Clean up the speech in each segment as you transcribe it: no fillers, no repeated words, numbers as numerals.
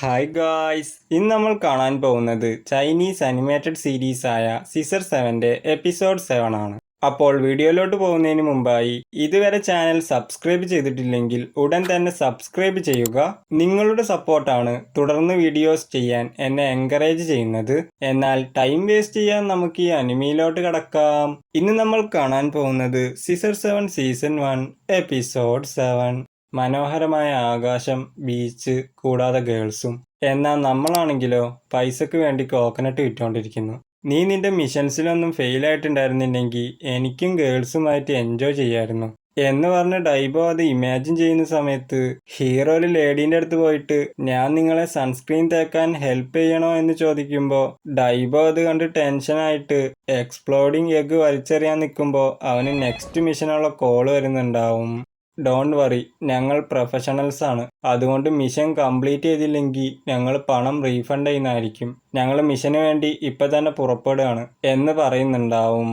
Hi guys, ഇന്ന് നമ്മൾ കാണാൻ പോകുന്നത് ചൈനീസ് അനിമേറ്റഡ് സീരീസ് ആയ സീസർ 7ന്റെ എപ്പിസോഡ് 7 ആണ്. അപ്പോൾ വീഡിയോയിലോട്ട് പോകുന്നതിന് മുമ്പായി ഇതുവരെ ചാനൽ സബ്സ്ക്രൈബ് ചെയ്തിട്ടില്ലെങ്കിൽ ഉടൻ തന്നെ സബ്സ്ക്രൈബ് ചെയ്യുക. നിങ്ങളുടെ സപ്പോർട്ടാണ് തുടർന്ന് വീഡിയോസ് ചെയ്യാൻ എന്നെ എൻകറേജ് ചെയ്യുന്നത്. എന്നാൽ ടൈം വേസ്റ്റ് ചെയ്യാൻ നമുക്ക് ഈ അനിമയിലോട്ട് കടക്കാം. ഇന്ന് നമ്മൾ കാണാൻ പോകുന്നത് സീസർ 7 സീസൺ 1 എപ്പിസോഡ് 7. മനോഹരമായ ആകാശം, ബീച്ച്, കൂടാതെ ഗേൾസും. എന്നാൽ നമ്മളാണെങ്കിലോ പൈസക്ക് വേണ്ടി കോക്കനട്ട് വിറ്റുകൊണ്ടിരിക്കുന്നു. നീ നിന്റെ മിഷൻസിലൊന്നും ഫെയിൽ ആയിട്ടുണ്ടായിരുന്നില്ലെങ്കിൽ എനിക്കും ഗേൾസുമായിട്ട് എൻജോയ് ചെയ്യായിരുന്നു എന്ന് പറഞ്ഞ് ഡൈബോ അത് ഇമാജിൻ ചെയ്യുന്ന സമയത്ത് ഹീറോ ഒരു ലേഡീൻ്റെ അടുത്ത് പോയിട്ട് ഞാൻ നിങ്ങളെ സൺസ്ക്രീൻ തേക്കാൻ ഹെൽപ്പ് ചെയ്യണോ എന്ന് ചോദിക്കുമ്പോൾ ഡൈബോ അത് കണ്ട് ടെൻഷനായിട്ട് എക്സ്പ്ലോഡിങ് എഗ് വലിച്ചെറിയാൻ നിൽക്കുമ്പോൾ അവന് നെക്സ്റ്റ് മിഷനുള്ള കോള് വരുന്നുണ്ടാവും. ഡോണ്ട് വറി, ഞങ്ങൾ പ്രൊഫഷണൽസ് ആണ്. അതുകൊണ്ട് മിഷൻ കംപ്ലീറ്റ് ചെയ്തില്ലെങ്കിൽ ഞങ്ങൾ പണം റീഫണ്ട് ചെയ്യുന്നതായിരിക്കും. ഞങ്ങൾ മിഷന് വേണ്ടി ഇപ്പം തന്നെ പുറപ്പെടുകയാണ് എന്ന് പറയുന്നുണ്ടാവും.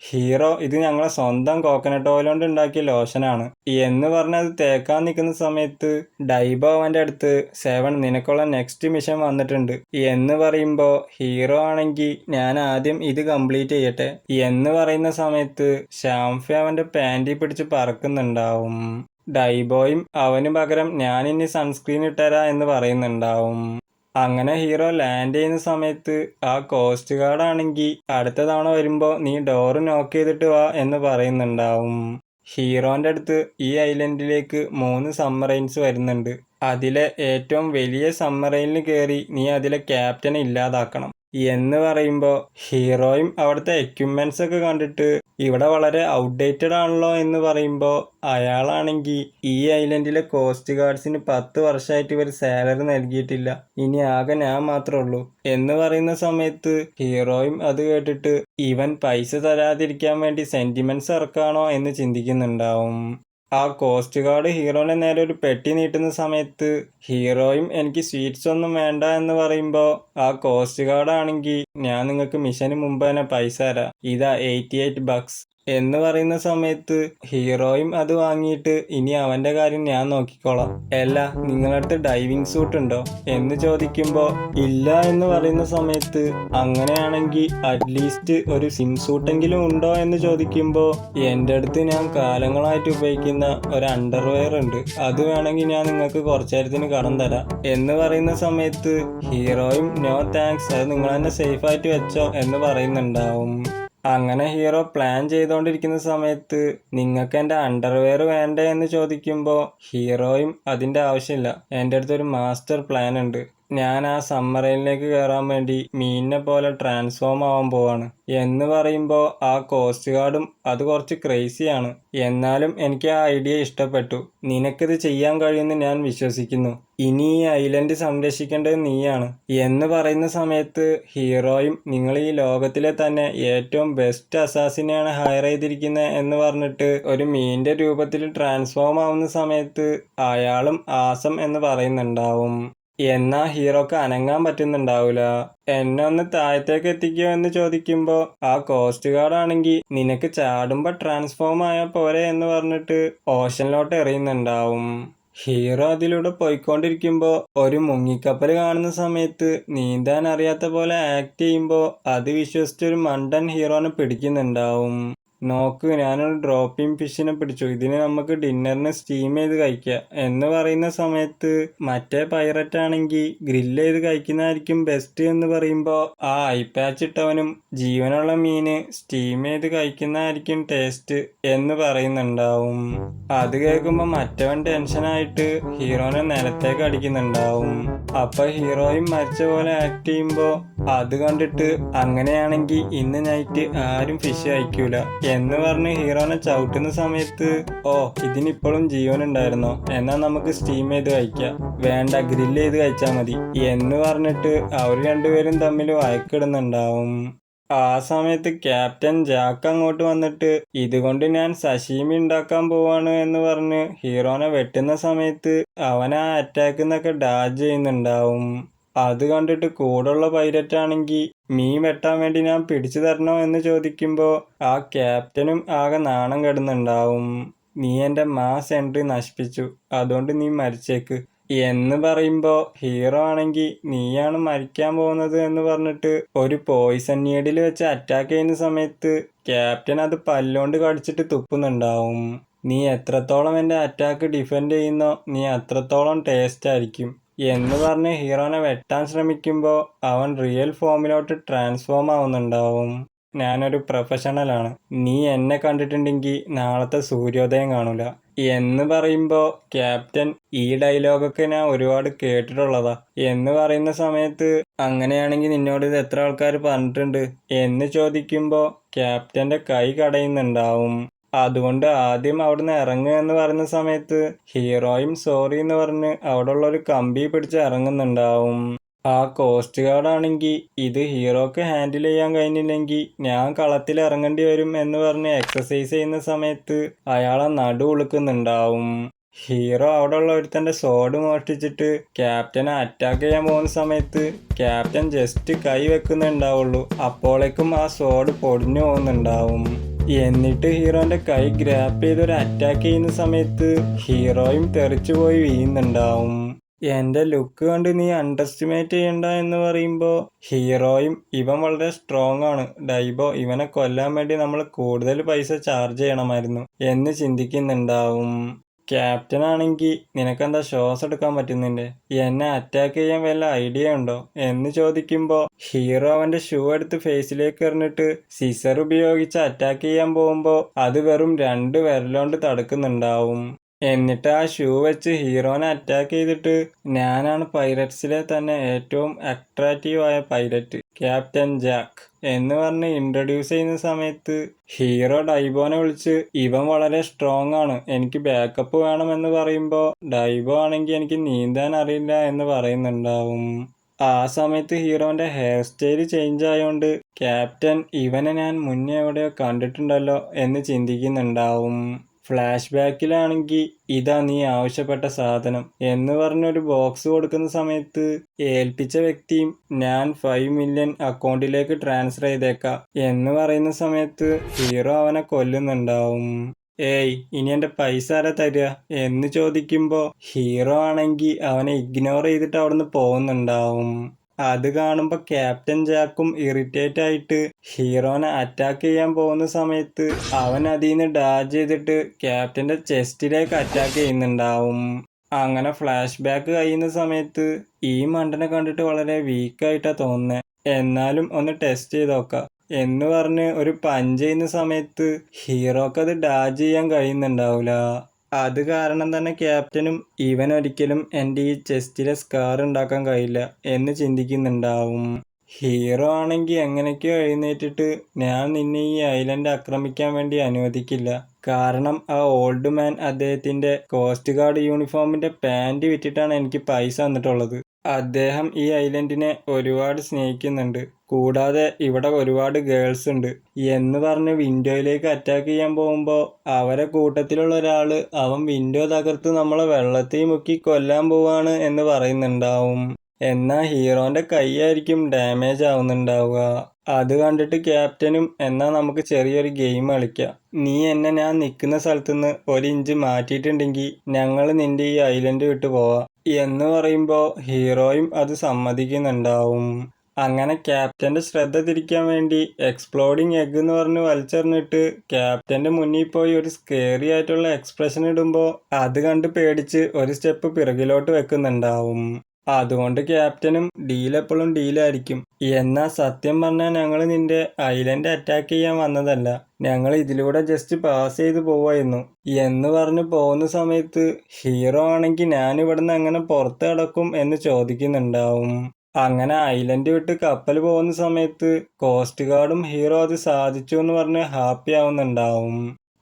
ഹീറോ ഇത് ഞങ്ങളെ സ്വന്തം കോക്കനട്ട് ഓയിൽ കൊണ്ട് ഉണ്ടാക്കിയ ലോഷനാണ് എന്ന് പറഞ്ഞ് അത് തേക്കാൻ നിൽക്കുന്ന സമയത്ത് ഡൈബോ അവൻ്റെ അടുത്ത് 7 നിനക്കുള്ള നെക്സ്റ്റ് മിഷൻ വന്നിട്ടുണ്ട് എന്ന് പറയുമ്പോൾ ഹീറോ ആണെങ്കിൽ ഞാൻ ആദ്യം ഇത് കംപ്ലീറ്റ് ചെയ്യട്ടെ എന്ന് പറയുന്ന സമയത്ത് ഷാംഫി അവൻ്റെ പാൻറ്റി പിടിച്ച് പറക്കുന്നുണ്ടാവും. ഡൈബോയും അവന് പകരം ഞാനിനി സൺസ്ക്രീൻ ഇട്ടരാ എന്ന് പറയുന്നുണ്ടാവും. അങ്ങനെ ഹീറോ ലാൻഡ് ചെയ്യുന്ന സമയത്ത് ആ കോസ്റ്റ് ഗാർഡ് ആണെങ്കിൽ അടുത്ത തവണ വരുമ്പോൾ നീ ഡോറ് നോക്ക് ചെയ്തിട്ട് വാ എന്ന് പറയുന്നുണ്ടാവും. ഹീറോൻ്റെ അടുത്ത് ഈ ഐലൻഡിലേക്ക് 3 സബ്മറൈൻസ് വരുന്നുണ്ട്. അതിലെ ഏറ്റവും വലിയ സബ്മറൈനിൽ കയറി നീ അതിലെ ക്യാപ്റ്റനെ ഇല്ലാതാക്കണം എന്ന് പറയുമ്പോൾ ഹീറോയും അവിടുത്തെ എക്യുപ്മെൻറ്റ്സ് ഒക്കെ കണ്ടിട്ട് ഇവിടെ വളരെ ഔട്ട്ഡേറ്റഡ് ആണല്ലോ എന്ന് പറയുമ്പോൾ അയാളാണെങ്കിൽ ഈ ഐലൻഡിലെ കോസ്റ്റ് ഗാർഡ്സിന് 10 വർഷമായിട്ട് ഇവർ സാലറി നൽകിയിട്ടില്ല, ഇനി ആകെ ഞാൻ മാത്രമേ ഉള്ളൂ എന്ന് പറയുന്ന സമയത്ത് ഹീറോയും അത് കേട്ടിട്ട് ഇവൻ പൈസ തരാതിരിക്കാൻ വേണ്ടി സെന്റിമെന്റ്സ് ഇറക്കാണോ എന്ന് ചിന്തിക്കുന്നുണ്ടാവും. ആ കോസ്റ്റ് ഗാർഡ് ഹീറോയുടെ നേരെ ഒരു പെട്ടി നീട്ടുന്ന സമയത്ത് ഹീറോയും എനിക്ക് സ്വീറ്റ്സ് ഒന്നും വേണ്ട എന്ന് പറയുമ്പോൾ ആ കോസ്റ്റ് ഗാർഡ് ആണെങ്കിൽ ഞാൻ നിങ്ങൾക്ക് മിഷന് മുമ്പ് തന്നെ പൈസ തരാം, ഇതാ $88 എന്ന് പറയുന്ന സമയത്ത് ഹീറോയും അത് വാങ്ങിയിട്ട് ഇനി അവൻ്റെ കാര്യം ഞാൻ നോക്കിക്കോളാം. അല്ല, നിങ്ങളടുത്ത് ഡൈവിങ് സൂട്ട് ഉണ്ടോ എന്ന് ചോദിക്കുമ്പോൾ ഇല്ല എന്ന് പറയുന്ന സമയത്ത് അങ്ങനെയാണെങ്കിൽ അറ്റ്ലീസ്റ്റ് ഒരു സിം സൂട്ടെങ്കിലും ഉണ്ടോ എന്ന് ചോദിക്കുമ്പോൾ എൻ്റെ അടുത്ത് ഞാൻ കാലങ്ങളായിട്ട് ഉപയോഗിക്കുന്ന ഒരു അണ്ടർവെയർ ഉണ്ട്, അത് വേണമെങ്കിൽ ഞാൻ നിങ്ങൾക്ക് കുറച്ചു നേരത്തിന് കടം തരാം എന്ന് പറയുന്ന സമയത്ത് ഹീറോയും നോ താങ്ക്സ്, അത് നിങ്ങൾ തന്നെ സേഫായിട്ട് വെച്ചോ എന്ന് പറയുന്നുണ്ടാവും. അങ്ങനെ ഹീറോ പ്ലാൻ ചെയ്തുകൊണ്ടിരിക്കുന്ന സമയത്ത് നിങ്ങൾക്ക് എൻ്റെ അണ്ടർവെയർ വേണ്ടേ എന്ന് ചോദിക്കുമ്പോൾ ഹീറോയും അതിൻ്റെ ആവശ്യമില്ല, എൻ്റെ അടുത്തൊരു മാസ്റ്റർ പ്ലാൻ ഉണ്ട്. ഞാൻ ആ സബ്മറൈനിലേക്ക് കയറാൻ വേണ്ടി മീനിനെ പോലെ ട്രാൻസ്ഫോം ആവാൻ പോവാണ് എന്ന് പറയുമ്പോൾ ആ കോസ്റ്റ് ഗാർഡും അത് കുറച്ച് ക്രേസിയാണ്, എന്നാലും എനിക്ക് ആ ഐഡിയ ഇഷ്ടപ്പെട്ടു, നിനക്കിത് ചെയ്യാൻ കഴിയുമെന്ന് ഞാൻ വിശ്വസിക്കുന്നു, ഇനി ഈ ഐലൻഡ് സംരക്ഷിക്കേണ്ടത് നീയാണ് എന്ന് പറയുന്ന സമയത്ത് ഹീറോയും നിങ്ങൾ ഈ ലോകത്തിലെ തന്നെ ഏറ്റവും ബെസ്റ്റ് അസാസിനെയാണ് ഹയർ ചെയ്തിരിക്കുന്നത് എന്ന് പറഞ്ഞിട്ട് ഒരു മീനിന്റെ രൂപത്തിൽ ട്രാൻസ്ഫോം ആവുന്ന സമയത്ത് അയാളും ആസം എന്ന് പറയുന്നുണ്ടാവും. എന്നാ ഹീറോക്ക് അനങ്ങാൻ പറ്റുന്നുണ്ടാവൂല. എന്നെ ഒന്ന് താഴത്തേക്ക് എത്തിക്കോ എന്ന് ചോദിക്കുമ്പോൾ ആ കോസ്റ്റ് ഗാർഡ് ആണെങ്കിൽ നിനക്ക് ചാടുമ്പോ ട്രാൻസ്ഫോം ആയാൽ പോരെ എന്ന് പറഞ്ഞിട്ട് ഓഷനിലോട്ട് എറിയുന്നുണ്ടാവും. ഹീറോ അതിലൂടെ പോയിക്കൊണ്ടിരിക്കുമ്പോൾ ഒരു മുങ്ങിക്കപ്പൽ കാണുന്ന സമയത്ത് നീന്താൻ അറിയാത്ത പോലെ ആക്ട് ചെയ്യുമ്പോൾ അത് വിശ്വസിച്ചൊരു മണ്ടൻ ഹീറോനെ പിടിക്കുന്നുണ്ടാവും. നോക്ക്, ഞാനൊരു ഡ്രോപ്പിംഗ് ഫിഷിനെ പിടിച്ചു, ഇതിന് നമുക്ക് ഡിന്നറിന് സ്റ്റീം ചെയ്ത് കഴിക്കാം എന്ന് പറയുന്ന സമയത്ത് മറ്റേ പൈററ്റ് ആണെങ്കിൽ ഗ്രില്ല് ചെയ്ത് കഴിക്കുന്നതായിരിക്കും ബെസ്റ്റ് എന്ന് പറയുമ്പോൾ ആ ഐപാച്ച് ഇട്ടവനും ജീവനുള്ള മീന് സ്റ്റീം ചെയ്ത് കഴിക്കുന്നതായിരിക്കും ടേസ്റ്റ് എന്ന് പറയുന്നുണ്ടാവും. അത് കേൾക്കുമ്പോൾ മറ്റവൻ ടെൻഷനായിട്ട് ഹീറോനെ നിലത്തേക്ക് അടിക്കുന്നുണ്ടാവും. അപ്പൊ ഹീറോയും മരിച്ച പോലെ ആക്ട് ചെയ്യുമ്പോൾ അത് കണ്ടിട്ട് അങ്ങനെയാണെങ്കിൽ ഇന്ന് നൈറ്റ് ആരും ഫിഷ് കഴിക്കൂല എന്ന് പറഞ്ഞ് ഹീറോനെ ചവിട്ടുന്ന സമയത്ത് ഓ ഇതിനിപ്പോഴും ജീവനുണ്ടായിരുന്നോ, എന്നാൽ നമുക്ക് സ്റ്റീം ചെയ്ത് കഴിക്കാം, വേണ്ട ഗ്രില്ല് ചെയ്ത് കഴിച്ചാൽ മതി എന്ന് പറഞ്ഞിട്ട് അവർ രണ്ടുപേരും തമ്മിൽ വഴക്കിടുന്നുണ്ടാവും. ആ സമയത്ത് ക്യാപ്റ്റൻ ജാക്ക് അങ്ങോട്ട് വന്നിട്ട് ഇതുകൊണ്ട് ഞാൻ സഷീമി ഉണ്ടാക്കാൻ പോവാണ് എന്ന് പറഞ്ഞ് ഹീറോനെ വെട്ടുന്ന സമയത്ത് അവൻ ആ അറ്റാക്കിൽ നിന്നൊക്കെ ഡാജ് ചെയ്യുന്നുണ്ടാവും. അത് കണ്ടിട്ട് കൂടെയുള്ള പൈലറ്റ് ആണെങ്കിൽ മീൻ വെട്ടാൻ വേണ്ടി ഞാൻ പിടിച്ചു തരണോ എന്ന് ചോദിക്കുമ്പോൾ ആ ക്യാപ്റ്റനും ആകെ നാണം കെടുന്നുണ്ടാവും. നീ എൻ്റെ മാസ് എൻട്രി നശിപ്പിച്ചു, അതുകൊണ്ട് നീ മരിച്ചേക്ക് എന്ന് പറയുമ്പോൾ ഹീറോ ആണെങ്കിൽ നീയാണ് മരിക്കാൻ പോകുന്നത് എന്ന് പറഞ്ഞിട്ട് ഒരു പോയിസൺ നീഡിൽ വെച്ച് അറ്റാക്ക് ചെയ്യുന്ന സമയത്ത് ക്യാപ്റ്റൻ അത് പല്ലുകൊണ്ട് കടിച്ചിട്ട് തുപ്പുന്നുണ്ടാവും. നീ എത്രത്തോളം എൻ്റെ അറ്റാക്ക് ഡിഫെൻഡ് ചെയ്യുന്നോ നീ അത്രത്തോളം ടേസ്റ്റ് ആയിരിക്കും എന്ന് പറഞ്ഞ് ഹീറോനെ വെട്ടാൻ ശ്രമിക്കുമ്പോൾ അവൻ റിയൽ ഫോമിലോട്ട് ട്രാൻസ്ഫോം ആവുന്നുണ്ടാവും. ഞാനൊരു പ്രൊഫഷണലാണ്, നീ എന്നെ കണ്ടിട്ടുണ്ടെങ്കിൽ നാളത്തെ സൂര്യോദയം കാണൂല എന്ന് പറയുമ്പോൾ ക്യാപ്റ്റൻ ഈ ഡയലോഗൊക്കെ ഞാൻ ഒരുപാട് കേട്ടിട്ടുള്ളതാ എന്ന് പറയുന്ന സമയത്ത് അങ്ങനെയാണെങ്കിൽ നിന്നോട് ഇത് എത്ര ആൾക്കാർ പറഞ്ഞിട്ടുണ്ട് എന്ന് ചോദിക്കുമ്പോൾ ക്യാപ്റ്റന്റെ കൈ കടയുന്നുണ്ടാവും. അതുകൊണ്ട് ആദ്യം അവിടുന്ന് ഇറങ്ങുക എന്ന് പറയുന്ന സമയത്ത് ഹീറോയും സോറി എന്ന് പറഞ്ഞ് അവിടെ ഉള്ള ഒരു കമ്പി പിടിച്ച് ഇറങ്ങുന്നുണ്ടാവും. ആ കോസ്റ്റ് ഗാർഡ് ആണെങ്കിൽ ഇത് ഹീറോക്ക് ഹാൻഡിൽ ചെയ്യാൻ കഴിഞ്ഞില്ലെങ്കിൽ ഞാൻ കളത്തിൽ ഇറങ്ങേണ്ടി വരും എന്ന് പറഞ്ഞ് എക്സസൈസ് ചെയ്യുന്ന സമയത്ത് അയാളെ നടു ഉളുക്കുന്നുണ്ടാവും. ഹീറോ അവിടെ ഉള്ള ഒരുത്തൻ്റെ സോഡ് മോഷ്ടിച്ചിട്ട് ക്യാപ്റ്റനെ അറ്റാക്ക് ചെയ്യാൻ പോകുന്ന സമയത്ത് ക്യാപ്റ്റൻ ജസ്റ്റ് കൈ വെക്കുന്നുണ്ടാവുള്ളൂ, അപ്പോഴേക്കും ആ സോഡ് പൊടിഞ്ഞു പോകുന്നുണ്ടാവും. എന്നിട്ട് ഹീറോന്റെ കൈ ഗ്രാപ്പ് ചെയ്തൊരു അറ്റാക്ക് ചെയ്യുന്ന സമയത്ത് ഹീറോയും തെറിച്ചു പോയി വീഴുന്നുണ്ടാവും. എൻ്റെ ലുക്ക് കണ്ട് നീ അണ്ടർസ്റ്റിമേറ്റ് ചെയ്യണ്ട എന്ന് പറയുമ്പോൾ ഹീറോയും ഇവൻ വളരെ സ്ട്രോങ് ആണ്, ഡൈബോ ഇവനെ കൊല്ലാൻ വേണ്ടി നമ്മൾ കൂടുതൽ പൈസ ചാർജ് ചെയ്യണമായിരുന്നു എന്ന് ചിന്തിക്കുന്നുണ്ടാവും. ക്യാപ്റ്റൻ ആണെങ്കിൽ നിനക്കെന്താ ശ്വാസം എടുക്കാൻ പറ്റുന്നില്ലേ, എന്നെ അറ്റാക്ക് ചെയ്യാൻ വല്ല ഐഡിയ ഉണ്ടോ എന്ന് ചോദിക്കുമ്പോൾ ഹീറോ അവന്റെ ഷൂ എടുത്ത് ഫേസിലേക്ക് എറിഞ്ഞിട്ട് സിസർ ഉപയോഗിച്ച് അറ്റാക്ക് ചെയ്യാൻ പോകുമ്പോൾ അത് വെറും 2 വിരലുകൊണ്ട് തടുക്കുന്നുണ്ടാവും. എന്നിട്ട് ആ ഷൂ വെച്ച് ഹീറോനെ അറ്റാക്ക് ചെയ്തിട്ട് ഞാനാണ് പൈററ്റ്സിലെ തന്നെ ഏറ്റവും അട്രാക്റ്റീവായ പൈലറ്റ് ക്യാപ്റ്റൻ ജാക്ക് എന്ന് പറഞ്ഞ് ഇൻട്രൊഡ്യൂസ് ചെയ്യുന്ന സമയത്ത് ഹീറോ ഡൈബോനെ വിളിച്ച് ഇവൻ വളരെ സ്ട്രോങ് ആണ്, എനിക്ക് ബാക്കപ്പ് വേണം എന്ന് പറയുമ്പോൾ ഡൈബോ ആണെങ്കിൽ എനിക്ക് നീന്താൻ അറിയില്ല എന്ന് പറയുന്നുണ്ടാവും. ആ സമയത്ത് ഹീറോന്റെ ഹെയർ സ്റ്റൈല് ചേഞ്ച് ആയതുകൊണ്ട് ക്യാപ്റ്റൻ ഇവനെ ഞാൻ മുന്നേ എവിടെയോ കണ്ടിട്ടുണ്ടല്ലോ എന്ന് ചിന്തിക്കുന്നുണ്ടാവും. ഫ്ലാഷ് ബാക്കിലാണെങ്കിൽ ഇതാ നീ ആവശ്യപ്പെട്ട സാധനം എന്ന് പറഞ്ഞൊരു ബോക്സ് കൊടുക്കുന്ന സമയത്ത് ഏൽപ്പിച്ച വ്യക്തിയും ഞാൻ 5 മില്യൺ അക്കൗണ്ടിലേക്ക് ട്രാൻസ്ഫർ ചെയ്തേക്കാം എന്ന് പറയുന്ന സമയത്ത് ഹീറോ അവനെ കൊല്ലുന്നുണ്ടാവും. ഏയ് ഇനി എൻ്റെ പൈസ ആരാ തരിക എന്ന് ചോദിക്കുമ്പോൾ ഹീറോ ആണെങ്കിൽ അവനെ ഇഗ്നോർ ചെയ്തിട്ട് അവിടുന്ന് പോകുന്നുണ്ടാവും. അത് കാണുമ്പോൾ ക്യാപ്റ്റൻ ജാക്കും ഇറിറ്റേറ്റ് ആയിട്ട് ഹീറോനെ അറ്റാക്ക് ചെയ്യാൻ പോകുന്ന സമയത്ത് അവൻ അതിൽ നിന്ന് ഡാജ് ചെയ്തിട്ട് ക്യാപ്റ്റന്റെ ചെസ്റ്റിലേക്ക് അറ്റാക്ക് ചെയ്യുന്നുണ്ടാവും. അങ്ങനെ ഫ്ലാഷ് ബാക്ക് കഴിയുന്ന സമയത്ത് ഈ മണ്ടനെ കണ്ടിട്ട് വളരെ വീക്കായിട്ടാ തോന്നുന്നത്, എന്നാലും ഒന്ന് ടെസ്റ്റ് ചെയ്ത് നോക്കാം എന്ന് പറഞ്ഞ് ഒരു പഞ്ച് ചെയ്യുന്ന സമയത്ത് ഹീറോക്ക് അത് ഡാജ് ചെയ്യാൻ കഴിയുന്നുണ്ടാവില്ല. അത് കാരണം തന്നെ ക്യാപ്റ്റനും ഇവൻ ഒരിക്കലും എൻ്റെ ഈ ചെസ്റ്റിലെ സ്കാർ ഉണ്ടാക്കാൻ കഴിയില്ല എന്ന് ചിന്തിക്കുന്നുണ്ടാവും. ഹീറോ ആണെങ്കിൽ എങ്ങനെയൊക്കെയോ എഴുന്നേറ്റിട്ട് ഞാൻ നിന്നെ ഈ ഐലൻഡ് ആക്രമിക്കാൻ വേണ്ടി അനുവദിക്കില്ല, കാരണം ആ ഓൾഡ് മാൻ അദ്ദേഹത്തിൻ്റെ കോസ്റ്റ് ഗാർഡ് യൂണിഫോമിൻ്റെ പാൻറ് വിറ്റിട്ടാണ് എനിക്ക് പൈസ തന്നിട്ടുള്ളത്. അദ്ദേഹം ഈ ഐലൻഡിനെ ഒരുപാട് സ്നേഹിക്കുന്നുണ്ട്, കൂടാതെ ഇവിടെ ഒരുപാട് ഗേൾസ് ഉണ്ട് എന്ന് പറഞ്ഞ് വിൻഡോയിലേക്ക് അറ്റാക്ക് ചെയ്യാൻ പോകുമ്പോൾ അവരെ കൂട്ടത്തിലുള്ള ഒരാള് അവൻ വിൻഡോ തകർത്ത് നമ്മളെ വെള്ളത്തിൽ മുക്കി കൊല്ലാൻ പോവാണ് എന്ന് പറയുന്നുണ്ടാവും. എന്നാൽ ഹീറോന്റെ കൈയായിരിക്കും ഡാമേജ് ആവുന്നുണ്ടാവുക. അത് കണ്ടിട്ട് ക്യാപ്റ്റനും എന്നാൽ നമുക്ക് ചെറിയൊരു ഗെയിം കളിക്കാം, നീ എന്നെ ഞാൻ നിൽക്കുന്ന സ്ഥലത്തുനിന്ന് 1 ഇഞ്ച് മാറ്റിയിട്ടുണ്ടെങ്കിൽ ഞങ്ങൾ നിന്റെ ഈ ഐലൻഡ് വിട്ടു പോവാം എന്ന് പറയുമ്പോൾ ഹീറോയും അത് സമ്മതിക്കുന്നുണ്ടാവും. അങ്ങനെ ക്യാപ്റ്റന്റെ ശ്രദ്ധ തിരിക്കാൻ വേണ്ടി എക്സ്പ്ലോഡിങ് എഗ് എന്ന് പറഞ്ഞ് വലിച്ചെറിഞ്ഞിട്ട് ക്യാപ്റ്റന്റെ മുന്നിൽ പോയി ഒരു സ്കേറി ആയിട്ടുള്ള എക്സ്പ്രഷൻ ഇടുമ്പോൾ അത് കണ്ട് പേടിച്ച് ഒരു സ്റ്റെപ്പ് പിറകിലോട്ട് വെക്കുന്നുണ്ടാവും. അതുകൊണ്ട് ക്യാപ്റ്റനും ഡീലെപ്പോഴും ഡീലായിരിക്കും. എന്നാൽ സത്യം പറഞ്ഞാൽ ഞങ്ങൾ നിന്റെ ഐലൻഡ് അറ്റാക്ക് ചെയ്യാൻ വന്നതല്ല, ഞങ്ങൾ ഇതിലൂടെ ജസ്റ്റ് പാസ് ചെയ്ത് പോവായിരുന്നു എന്ന് പറഞ്ഞ് പോകുന്ന സമയത്ത് ഹീറോ ആണെങ്കിൽ ഞാൻ ഇവിടുന്ന് എങ്ങനെ പുറത്ത് കിടക്കും എന്ന് ചോദിക്കുന്നുണ്ടാവും. അങ്ങനെ ഐലൻഡ് വിട്ട് കപ്പൽ പോകുന്ന സമയത്ത് കോസ്റ്റ് ഗാർഡും ഹീറോ അത് സാധിച്ചു എന്ന് പറഞ്ഞ് ഹാപ്പി ആവുന്നുണ്ടാവും.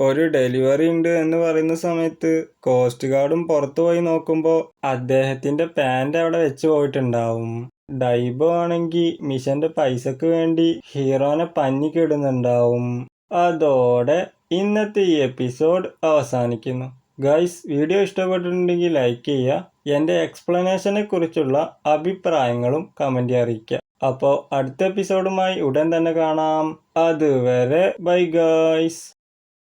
ഒരു ഡെലിവറി ഉണ്ട് എന്ന് പറയുന്ന സമയത്ത് കോസ്റ്റ് ഗാർഡും പുറത്തു പോയി നോക്കുമ്പോൾ അദ്ദേഹത്തിന്റെ പാൻറ് അവിടെ വെച്ച് പോയിട്ടുണ്ടാവും. ഡൈബോ ആണെങ്കിൽ മിഷന്റെ പൈസക്ക് വേണ്ടി ഹീറോനെ പഞ്ഞിക്കിടുന്നുണ്ടാവും. അതോടെ ഇന്നത്തെ ഈ എപ്പിസോഡ് അവസാനിക്കുന്നു. ഗൈസ്, വീഡിയോ ഇഷ്ടപ്പെട്ടിട്ടുണ്ടെങ്കിൽ ലൈക്ക് ചെയ്യുക, എൻ്റെ എക്സ്പ്ലനേഷനെ കുറിച്ചുള്ള അഭിപ്രായങ്ങളും കമൻറ്റ് അറിയിക്കുക. അപ്പോൾ അടുത്ത എപ്പിസോഡുമായി ഉടൻ തന്നെ കാണാം. അതുവരെ ബൈ ഗൈസ്.